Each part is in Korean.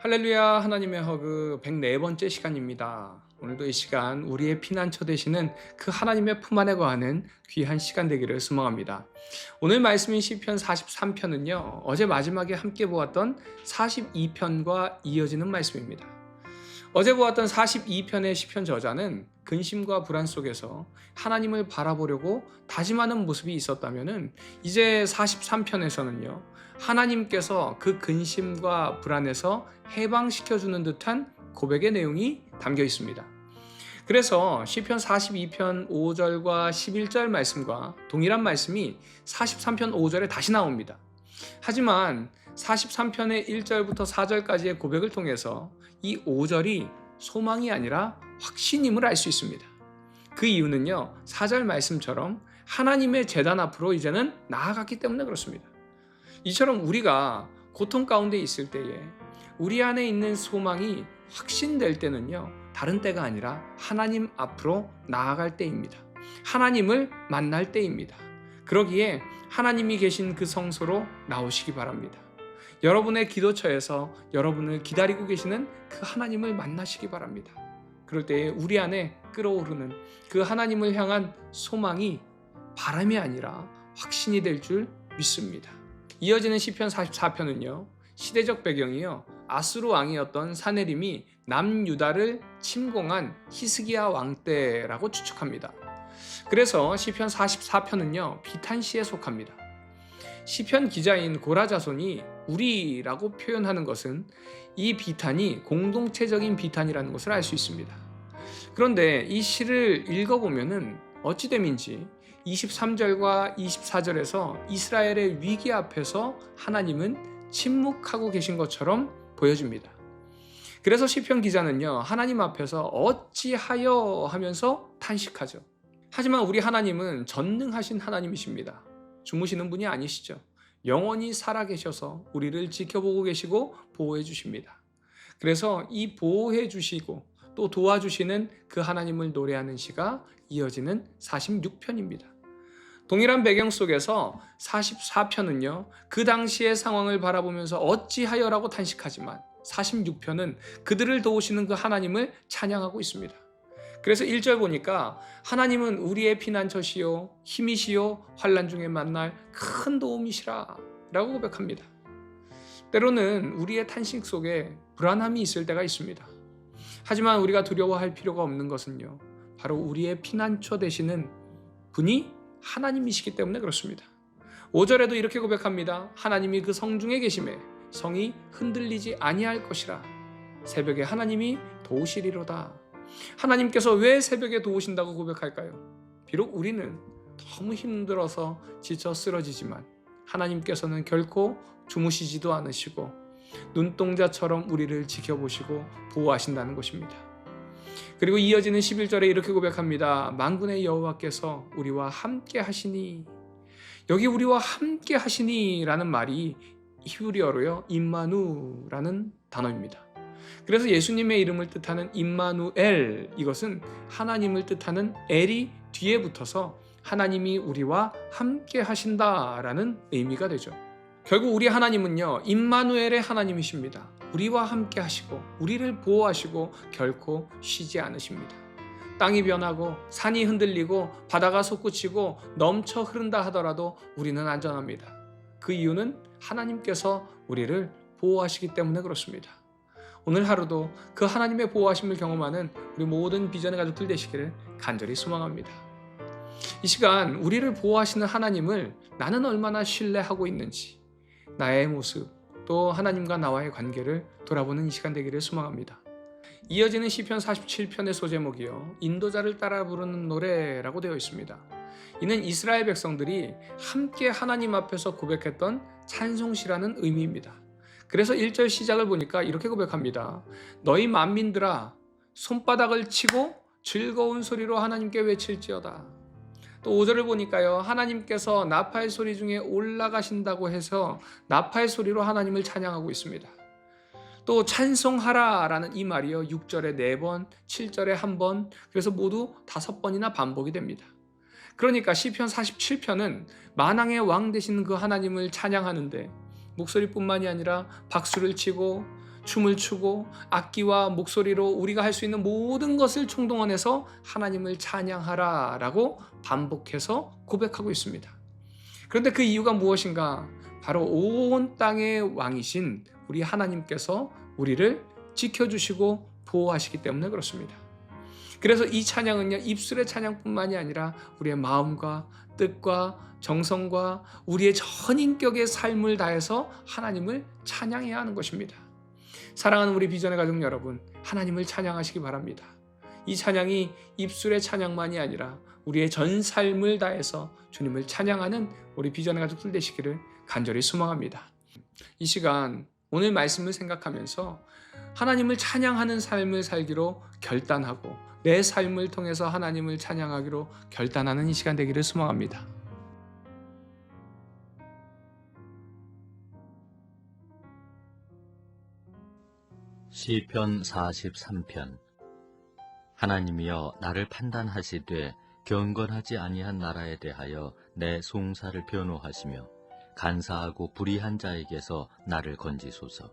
할렐루야. 하나님의 허그 104번째 시간입니다. 오늘도 이 시간 우리의 피난처 되시는 그 하나님의 품 안에 거하는 귀한 시간 되기를 소망합니다. 오늘 말씀인 시편 43편은요. 어제 마지막에 함께 보았던 42편과 이어지는 말씀입니다. 어제 보았던 42편의 시편 저자는 근심과 불안 속에서 하나님을 바라보려고 다짐하는 모습이 있었다면 이제 43편에서는요. 하나님께서 그 근심과 불안에서 해방시켜주는 듯한 고백의 내용이 담겨 있습니다. 그래서 시편 42편 5절과 11절 말씀과 동일한 말씀이 43편 5절에 다시 나옵니다. 하지만 43편의 1절부터 4절까지의 고백을 통해서 이 5절이 소망이 아니라 확신임을 알 수 있습니다. 그 이유는요, 4절 말씀처럼 하나님의 제단 앞으로 이제는 나아갔기 때문에 그렇습니다. 이처럼 우리가 고통 가운데 있을 때에 우리 안에 있는 소망이 확신될 때는요, 다른 때가 아니라 하나님 앞으로 나아갈 때입니다. 하나님을 만날 때입니다. 그러기에 하나님이 계신 그 성소로 나오시기 바랍니다. 여러분의 기도처에서 여러분을 기다리고 계시는 그 하나님을 만나시기 바랍니다. 그럴 때에 우리 안에 끓어오르는 그 하나님을 향한 소망이 바람이 아니라 확신이 될 줄 믿습니다. 이어지는 시편 44편은요. 시대적 배경이요. 아수르 왕이었던 사네림이 남유다를 침공한 히스기야 왕 때라고 추측합니다. 그래서 시편 44편은요. 비탄시에 속합니다. 시편 기자인 고라자손이 우리라고 표현하는 것은 이 비탄이 공동체적인 비탄이라는 것을 알 수 있습니다. 그런데 이 시를 읽어보면 어찌됨인지 23절과 24절에서 이스라엘의 위기 앞에서 하나님은 침묵하고 계신 것처럼 보여집니다. 그래서 시편 기자는요, 하나님 앞에서 어찌하여 하면서 탄식하죠. 하지만 우리 하나님은 전능하신 하나님이십니다. 주무시는 분이 아니시죠. 영원히 살아계셔서 우리를 지켜보고 계시고 보호해 주십니다. 그래서 이 보호해 주시고 또 도와주시는 그 하나님을 노래하는 시가 이어지는 46편입니다. 동일한 배경 속에서 44편은요. 그 당시의 상황을 바라보면서 어찌하여라고 탄식하지만 46편은 그들을 도우시는 그 하나님을 찬양하고 있습니다. 그래서 1절 보니까 하나님은 우리의 피난처시요 힘이시요 환난 중에 만날 큰 도움이시라 라고 고백합니다. 때로는 우리의 탄식 속에 불안함이 있을 때가 있습니다. 하지만 우리가 두려워할 필요가 없는 것은요, 바로 우리의 피난처 되시는 분이 하나님이시기 때문에 그렇습니다. 5절에도 이렇게 고백합니다. 하나님이 그 성중에 계심에 성이 흔들리지 아니할 것이라. 새벽에 하나님이 도우시리로다. 하나님께서 왜 새벽에 도우신다고 고백할까요? 비록 우리는 너무 힘들어서 지쳐 쓰러지지만 하나님께서는 결코 주무시지도 않으시고 눈동자처럼 우리를 지켜보시고 보호하신다는 것입니다. 그리고 이어지는 11절에 이렇게 고백합니다. 만군의 여호와께서 우리와 함께 하시니. 여기 우리와 함께 하시니 라는 말이 히브리어로요, 임마누라는 단어입니다. 그래서 예수님의 이름을 뜻하는 임마누엘, 이것은 하나님을 뜻하는 엘이 뒤에 붙어서 하나님이 우리와 함께 하신다라는 의미가 되죠. 결국 우리 하나님은요, 임마누엘의 하나님이십니다. 우리와 함께 하시고 우리를 보호하시고 결코 쉬지 않으십니다. 땅이 변하고 산이 흔들리고 바다가 솟구치고 넘쳐 흐른다 하더라도 우리는 안전합니다. 그 이유는 하나님께서 우리를 보호하시기 때문에 그렇습니다. 오늘 하루도 그 하나님의 보호하심을 경험하는 우리 모든 비전의 가족들 되시기를 간절히 소망합니다. 이 시간 우리를 보호하시는 하나님을 나는 얼마나 신뢰하고 있는지, 나의 모습, 또 하나님과 나와의 관계를 돌아보는 이 시간 되기를 소망합니다. 이어지는 시편 47편의 소제목이요, 인도자를 따라 부르는 노래라고 되어 있습니다. 이는 이스라엘 백성들이 함께 하나님 앞에서 고백했던 찬송시라는 의미입니다. 그래서 1절 시작을 보니까 이렇게 고백합니다. 너희 만민들아 손바닥을 치고 즐거운 소리로 하나님께 외칠지어다. 또 5절을 보니까요, 하나님께서 나팔 소리 중에 올라가신다고 해서 나팔 소리로 하나님을 찬양하고 있습니다. 또 찬송하라 라는 이 말이요, 6절에 4번, 7절에 1번, 그래서 모두 5번이나 반복이 됩니다. 그러니까 시편 47편은 만왕의 왕 되시는 그 하나님을 찬양하는데 목소리뿐만이 아니라 박수를 치고 춤을 추고 악기와 목소리로 우리가 할 수 있는 모든 것을 총동원해서 하나님을 찬양하라라고 반복해서 고백하고 있습니다. 그런데 그 이유가 무엇인가? 바로 온 땅의 왕이신 우리 하나님께서 우리를 지켜주시고 보호하시기 때문에 그렇습니다. 그래서 이 찬양은요, 입술의 찬양뿐만이 아니라 우리의 마음과 뜻과 정성과 우리의 전 인격의 삶을 다해서 하나님을 찬양해야 하는 것입니다. 사랑하는 우리 비전의 가족 여러분, 하나님을 찬양하시기 바랍니다. 이 찬양이 입술의 찬양만이 아니라 우리의 전 삶을 다해서 주님을 찬양하는 우리 비전의 가족들 되시기를 간절히 소망합니다. 이 시간 오늘 말씀을 생각하면서 하나님을 찬양하는 삶을 살기로 결단하고 내 삶을 통해서 하나님을 찬양하기로 결단하는 이 시간 되기를 소망합니다. 시편 43편. 하나님이여 나를 판단하시되 경건하지 아니한 나라에 대하여 내 송사를 변호하시며 간사하고 불의한 자에게서 나를 건지소서.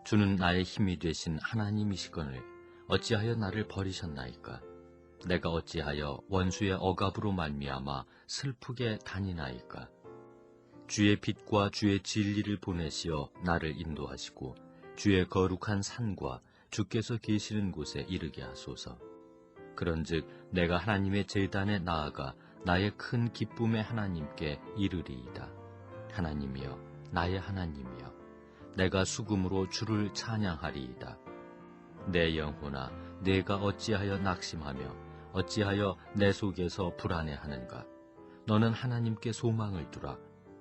주는 나의 힘이 되신 하나님이시거늘 어찌하여 나를 버리셨나이까? 내가 어찌하여 원수의 억압으로 말미암아 슬프게 다니나이까? 주의 빛과 주의 진리를 보내시어 나를 인도하시고 주의 거룩한 산과 주께서 계시는 곳에 이르게 하소서. 그런즉 내가 하나님의 제단에 나아가 나의 큰 기쁨의 하나님께 이르리이다. 하나님이여, 나의 하나님이여, 내가 수금으로 주를 찬양하리이다. 내 영혼아, 내가 어찌하여 낙심하며 어찌하여 내 속에서 불안해하는가? 너는 하나님께 소망을 두라.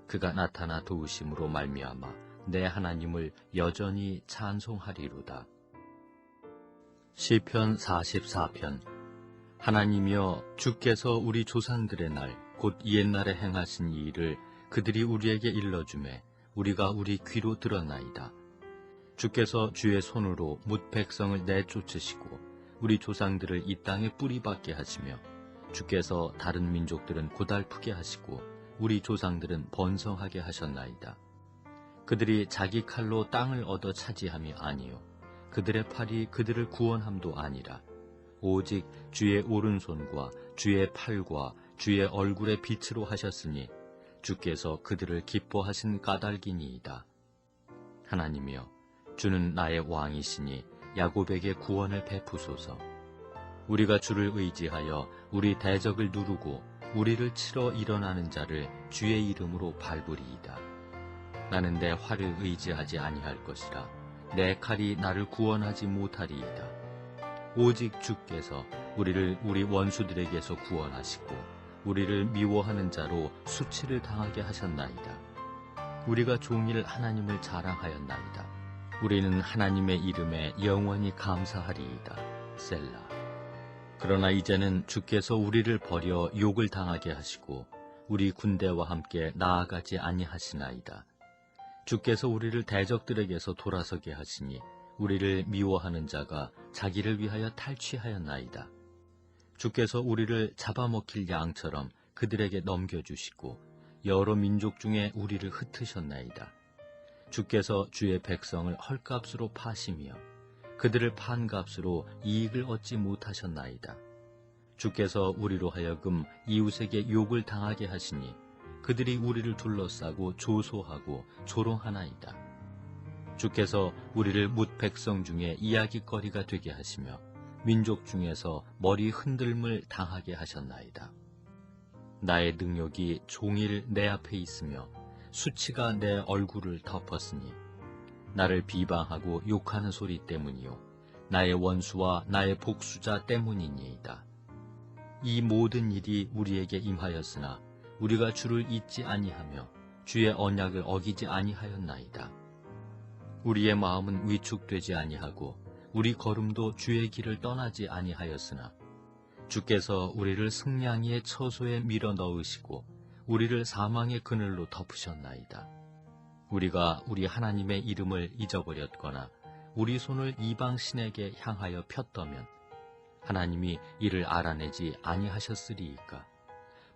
그가 나타나 도우심으로 말미암아 내 하나님을 여전히 찬송하리로다. 시편 44편. 하나님이여, 주께서 우리 조상들의 날 곧 옛날에 행하신 이 일을 그들이 우리에게 일러주매 우리가 우리 귀로 들었나이다. 주께서 주의 손으로 뭇 백성을 내쫓으시고 우리 조상들을 이 땅에 뿌리박게 하시며 주께서 다른 민족들은 고달프게 하시고 우리 조상들은 번성하게 하셨나이다. 그들이 자기 칼로 땅을 얻어 차지함이 아니요 그들의 팔이 그들을 구원함도 아니라 오직 주의 오른손과 주의 팔과 주의 얼굴의 빛으로 하셨으니 주께서 그들을 기뻐하신 까닭이니이다. 하나님이여, 주는 나의 왕이시니 야곱에게 구원을 베푸소서. 우리가 주를 의지하여 우리 대적을 누르고 우리를 치러 일어나는 자를 주의 이름으로 밟으리이다. 나는 내 활을 의지하지 아니할 것이라 내 칼이 나를 구원하지 못하리이다. 오직 주께서 우리를 우리 원수들에게서 구원하시고 우리를 미워하는 자로 수치를 당하게 하셨나이다. 우리가 종일 하나님을 자랑하였나이다. 우리는 하나님의 이름에 영원히 감사하리이다. 셀라. 그러나 이제는 주께서 우리를 버려 욕을 당하게 하시고 우리 군대와 함께 나아가지 아니하시나이다. 주께서 우리를 대적들에게서 돌아서게 하시니 우리를 미워하는 자가 자기를 위하여 탈취하였나이다. 주께서 우리를 잡아먹힐 양처럼 그들에게 넘겨주시고 여러 민족 중에 우리를 흩으셨나이다. 주께서 주의 백성을 헐값으로 파시며 그들을 판 값으로 이익을 얻지 못하셨나이다. 주께서 우리로 하여금 이웃에게 욕을 당하게 하시니 그들이 우리를 둘러싸고 조소하고 조롱하나이다. 주께서 우리를 뭇 백성 중에 이야깃거리가 되게 하시며 민족 중에서 머리 흔들림을 당하게 하셨나이다. 나의 능욕이 종일 내 앞에 있으며 수치가 내 얼굴을 덮었으니 나를 비방하고 욕하는 소리 때문이요 나의 원수와 나의 복수자 때문이니이다. 이 모든 일이 우리에게 임하였으나 우리가 주를 잊지 아니하며 주의 언약을 어기지 아니하였나이다. 우리의 마음은 위축되지 아니하고 우리 걸음도 주의 길을 떠나지 아니하였으나 주께서 우리를 승냥이의 처소에 밀어 넣으시고 우리를 사망의 그늘로 덮으셨나이다. 우리가 우리 하나님의 이름을 잊어버렸거나 우리 손을 이방 신에게 향하여 폈더면 하나님이 이를 알아내지 아니하셨으리이까.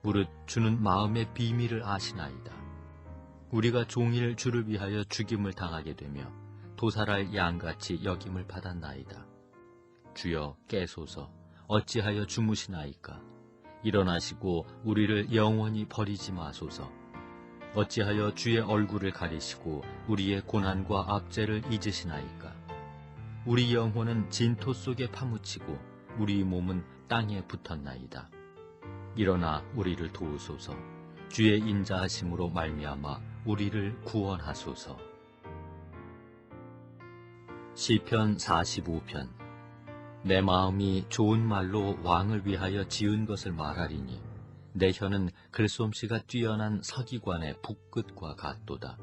무릇 주는 마음의 비밀을 아시나이다. 우리가 종일 주를 위하여 죽임을 당하게 되며 도살할 양같이 여김을 받았나이다. 주여 깨소서, 어찌하여 주무시나이까? 일어나시고 우리를 영원히 버리지 마소서. 어찌하여 주의 얼굴을 가리시고 우리의 고난과 압제를 잊으시나이까? 우리 영혼은 진토 속에 파묻히고 우리 몸은 땅에 붙었나이다. 일어나 우리를 도우소서. 주의 인자하심으로 말미암아 우리를 구원하소서. 시편 45편. 내 마음이 좋은 말로 왕을 위하여 지은 것을 말하리니 내 혀는 글솜씨가 뛰어난 서기관의 붓끝과 같도다.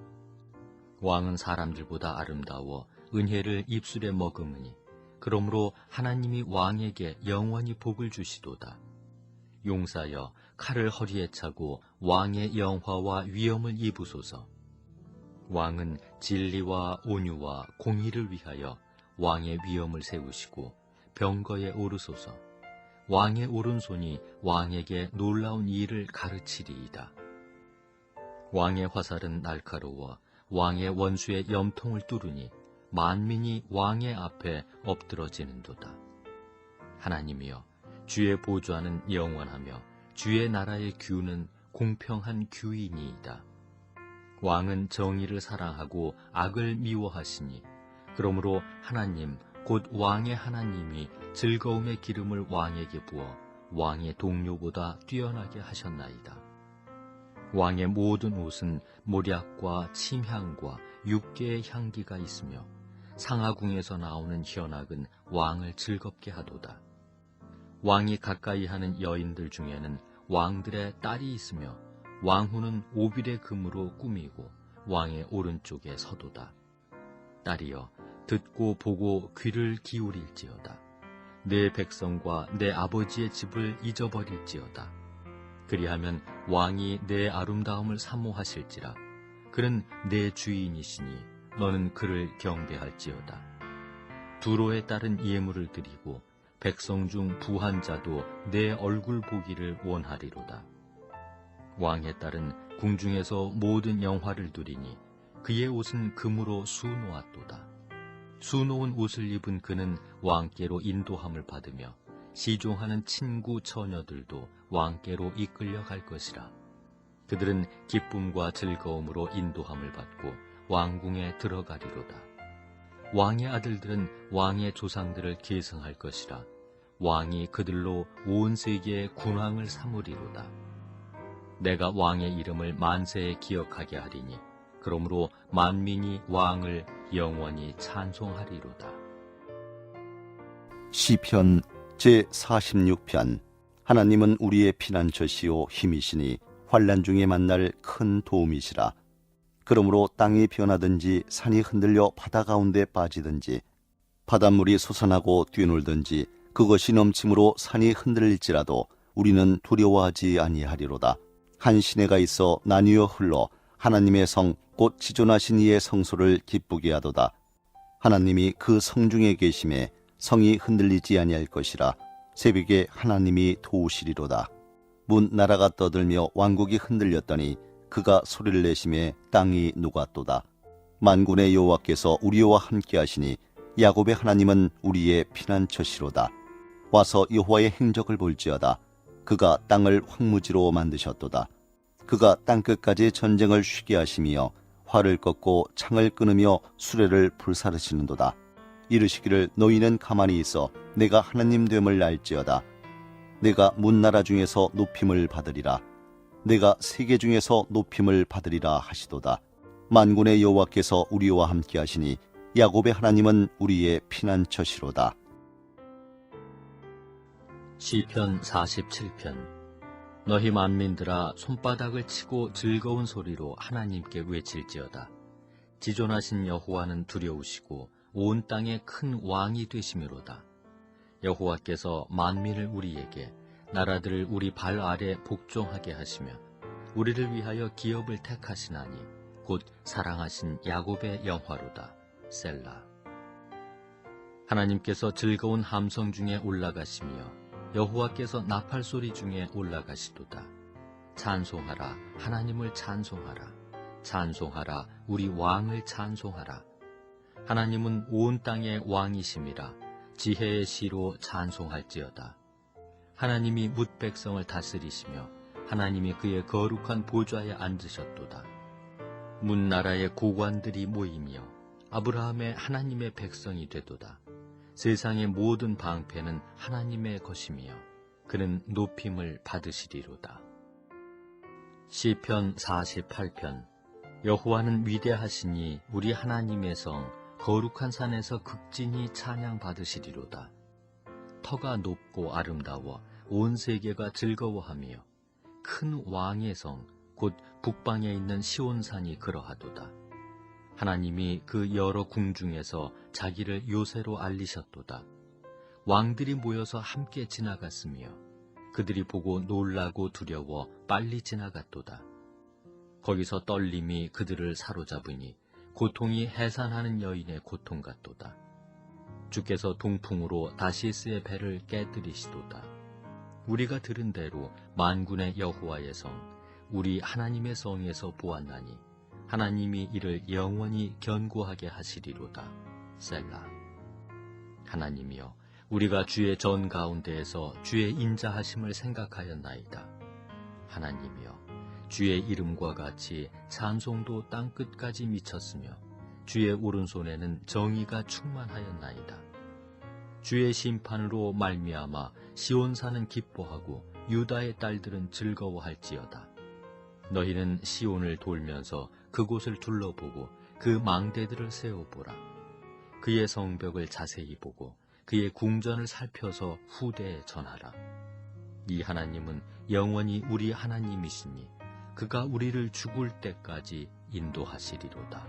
왕은 사람들보다 아름다워 은혜를 입술에 머금으니 그러므로 하나님이 왕에게 영원히 복을 주시도다. 용사여, 칼을 허리에 차고 왕의 영화와 위엄을 입으소서. 왕은 진리와 온유와 공의를 위하여 왕의 위엄을 세우시고 병거에 오르소서. 왕의 오른손이 왕에게 놀라운 일을 가르치리이다. 왕의 화살은 날카로워 왕의 원수의 염통을 뚫으니 만민이 왕의 앞에 엎드러지는도다. 하나님이여, 주의 보좌는 영원하며 주의 나라의 규는 공평한 규이니이다. 왕은 정의를 사랑하고 악을 미워하시니 그러므로 하나님 곧 왕의 하나님이 즐거움의 기름을 왕에게 부어 왕의 동료보다 뛰어나게 하셨나이다. 왕의 모든 옷은 몰약과 침향과 육개의 향기가 있으며 상하궁에서 나오는 현악은 왕을 즐겁게 하도다. 왕이 가까이 하는 여인들 중에는 왕들의 딸이 있으며 왕후는 오빌의 금으로 꾸미고 왕의 오른쪽에 서도다. 딸이여, 듣고 보고 귀를 기울일지어다. 내 백성과 내 아버지의 집을 잊어버릴지어다. 그리하면 왕이 내 아름다움을 사모하실지라. 그는 내 주인이시니 너는 그를 경배할지어다. 두로에 따른 예물을 드리고 백성 중 부한 자도 내 얼굴 보기를 원하리로다. 왕의 딸은 궁중에서 모든 영화를 누리니 그의 옷은 금으로 수놓았도다. 수놓은 옷을 입은 그는 왕께로 인도함을 받으며 시종하는 친구 처녀들도 왕께로 이끌려 갈 것이라. 그들은 기쁨과 즐거움으로 인도함을 받고 왕궁에 들어가리로다. 왕의 아들들은 왕의 조상들을 계승할 것이라. 왕이 그들로 온 세계의 군왕을 삼으리로다. 내가 왕의 이름을 만세에 기억하게 하리니 그러므로 만민이 왕을 영원히 찬송하리로다. 시편 제46편. 하나님은 우리의 피난처시요 힘이시니 환난 중에 만날 큰 도움이시라. 그러므로 땅이 변하든지 산이 흔들려 바다 가운데 빠지든지 바닷물이 솟아나고 뛰놀든지 그것이 넘침으로 산이 흔들릴지라도 우리는 두려워하지 아니하리로다. 한 시내가 있어 나뉘어 흘러 하나님의 성 곧 지존하신 이의 성소를 기쁘게 하도다. 하나님이 그 성중에 계심에 성이 흔들리지 아니할 것이라. 새벽에 하나님이 도우시리로다. 문 나라가 떠들며 왕국이 흔들렸더니 그가 소리를 내심에 땅이 녹았도다. 만군의 여호와께서 우리와 함께 하시니 야곱의 하나님은 우리의 피난처시로다. 와서 여호와의 행적을 볼지어다. 그가 땅을 황무지로 만드셨도다. 그가 땅끝까지 전쟁을 쉬게 하시며 활을 꺾고 창을 끊으며 수레를 불사르시는도다. 이르시기를 너희는 가만히 있어 내가 하나님 됨을 알지어다. 내가 문나라 중에서 높임을 받으리라. 내가 세계 중에서 높임을 받으리라 하시도다. 만군의 여호와께서 우리와 함께 하시니 야곱의 하나님은 우리의 피난처시로다. 시편 47편. 너희 만민들아 손바닥을 치고 즐거운 소리로 하나님께 외칠지어다. 지존하신 여호와는 두려우시고 온 땅에 큰 왕이 되심이로다. 여호와께서 만민을 우리에게 나라들을 우리 발 아래 복종하게 하시며 우리를 위하여 기업을 택하시나니 곧 사랑하신 야곱의 영화로다. 셀라. 하나님께서 즐거운 함성 중에 올라가시며 여호와께서 나팔 소리 중에 올라가시도다. 찬송하라, 하나님을 찬송하라. 찬송하라, 우리 왕을 찬송하라. 하나님은 온 땅의 왕이심이라 지혜의 시로 찬송할지어다. 하나님이 뭇 백성을 다스리시며 하나님이 그의 거룩한 보좌에 앉으셨도다. 문나라의 고관들이 모이며 아브라함의 하나님의 백성이 되도다. 세상의 모든 방패는 하나님의 것이며 그는 높임을 받으시리로다. 시편 48편. 여호와는 위대하시니 우리 하나님의 성 거룩한 산에서 극진히 찬양 받으시리로다. 터가 높고 아름다워 온 세계가 즐거워하며 큰 왕의 성 곧 북방에 있는 시온산이 그러하도다. 하나님이 그 여러 궁중에서 자기를 요새로 알리셨도다. 왕들이 모여서 함께 지나갔으며 그들이 보고 놀라고 두려워 빨리 지나갔도다. 거기서 떨림이 그들을 사로잡으니 고통이 해산하는 여인의 고통 같도다. 주께서 동풍으로 다시스의 배를 깨뜨리시도다. 우리가 들은 대로 만군의 여호와의 성 우리 하나님의 성에서 보았나니 하나님이 이를 영원히 견고하게 하시리로다. 셀라. 하나님이여, 우리가 주의 전 가운데에서 주의 인자하심을 생각하였나이다. 하나님이여, 주의 이름과 같이 찬송도 땅끝까지 미쳤으며 주의 오른손에는 정의가 충만하였나이다. 주의 심판으로 말미암아 시온산은 기뻐하고 유다의 딸들은 즐거워할지어다. 너희는 시온을 돌면서 그곳을 둘러보고 그 망대들을 세워보라. 그의 성벽을 자세히 보고 그의 궁전을 살펴서 후대에 전하라. 이 하나님은 영원히 우리 하나님이시니 그가 우리를 죽을 때까지 인도하시리로다.